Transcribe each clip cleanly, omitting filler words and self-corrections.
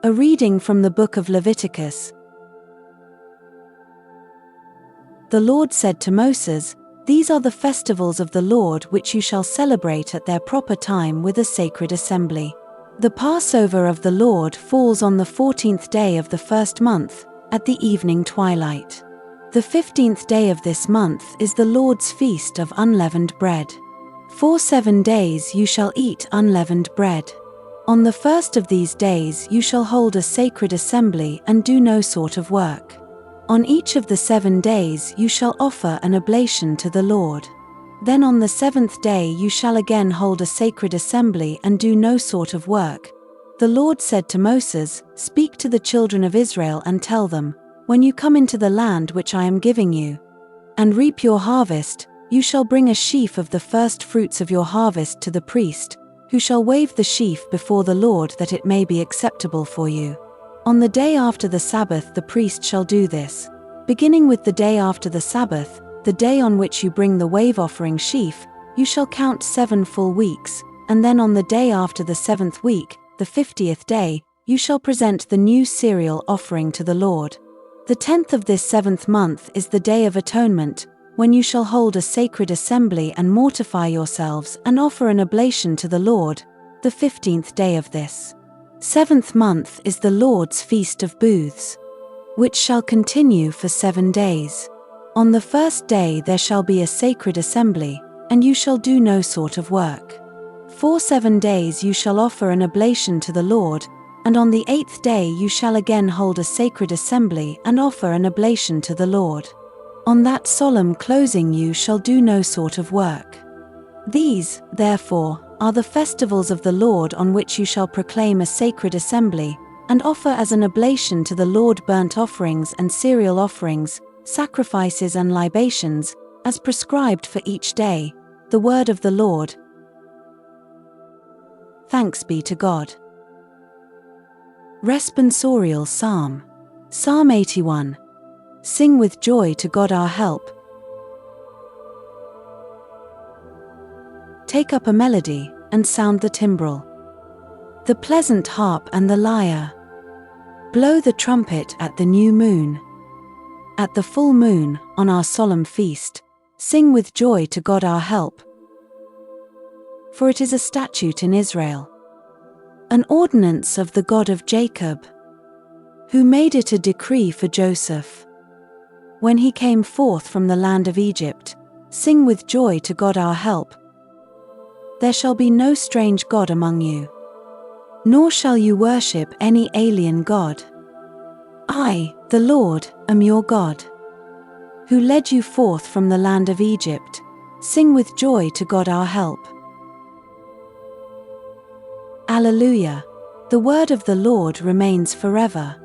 A reading from the book of Leviticus. The Lord said to Moses, "These are the festivals of the Lord which you shall celebrate at their proper time with a sacred assembly. The Passover of the Lord falls on the 14th day of the first month, at the evening twilight. The 15th day of this month is the Lord's feast of unleavened bread. For 7 days you shall eat unleavened bread. On the first of these days you shall hold a sacred assembly and do no sort of work. On each of the 7 days you shall offer an oblation to the Lord. Then on the 7th day you shall again hold a sacred assembly and do no sort of work." The Lord said to Moses, "Speak to the children of Israel and tell them, when you come into the land which I am giving you, and reap your harvest, you shall bring a sheaf of the first fruits of your harvest to the priest, who shall wave the sheaf before the Lord that it may be acceptable for you. On the day after the Sabbath the priest shall do this. Beginning with the day after the Sabbath, the day on which you bring the wave offering sheaf, you shall count 7 full weeks, and then on the day after the 7th week, the 50th day, you shall present the new cereal offering to the Lord. The 10th of this 7th month is the Day of Atonement, when you shall hold a sacred assembly and mortify yourselves and offer an oblation to the Lord. The 15th day of this 7th month is the Lord's Feast of Booths, which shall continue for 7 days. On the first day there shall be a sacred assembly, and you shall do no sort of work. For 7 days you shall offer an oblation to the Lord, and on the 8th day you shall again hold a sacred assembly and offer an oblation to the Lord. On that solemn closing you shall do no sort of work. These, therefore, are the festivals of the Lord on which you shall proclaim a sacred assembly, and offer as an oblation to the Lord burnt offerings and cereal offerings, sacrifices and libations, as prescribed for each day." The word of the Lord. Thanks be to God. Responsorial Psalm. Psalm 81. Sing with joy to God our help. Take up a melody, and sound the timbrel, the pleasant harp and the lyre. Blow the trumpet at the new moon. At the full moon, on our solemn feast, sing with joy to God our help. For it is a statute in Israel, an ordinance of the God of Jacob, who made it a decree for Joseph. When he came forth from the land of Egypt, sing with joy to God our help. There shall be no strange god among you, nor shall you worship any alien god. I, the Lord, am your God, who led you forth from the land of Egypt. Sing with joy to God our help. Alleluia! The word of the Lord remains forever.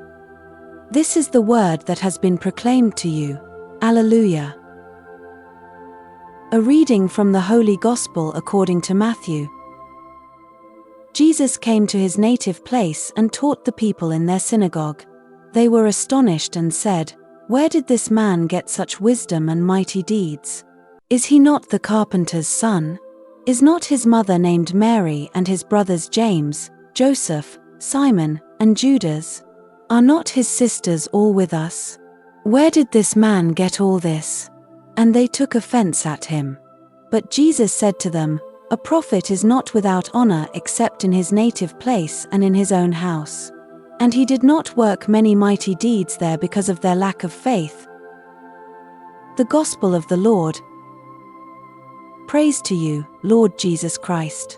This is the word that has been proclaimed to you. Alleluia. A reading from the Holy Gospel according to Matthew. Jesus came to his native place and taught the people in their synagogue. They were astonished and said, "Where did this man get such wisdom and mighty deeds? Is he not the carpenter's son? Is not his mother named Mary and his brothers James, Joseph, Simon, and Judas? Are not his sisters all with us? Where did this man get all this?" And they took offense at him. But Jesus said to them, "A prophet is not without honor except in his native place and in his own house." And he did not work many mighty deeds there because of their lack of faith. The Gospel of the Lord. Praise to you, Lord Jesus Christ.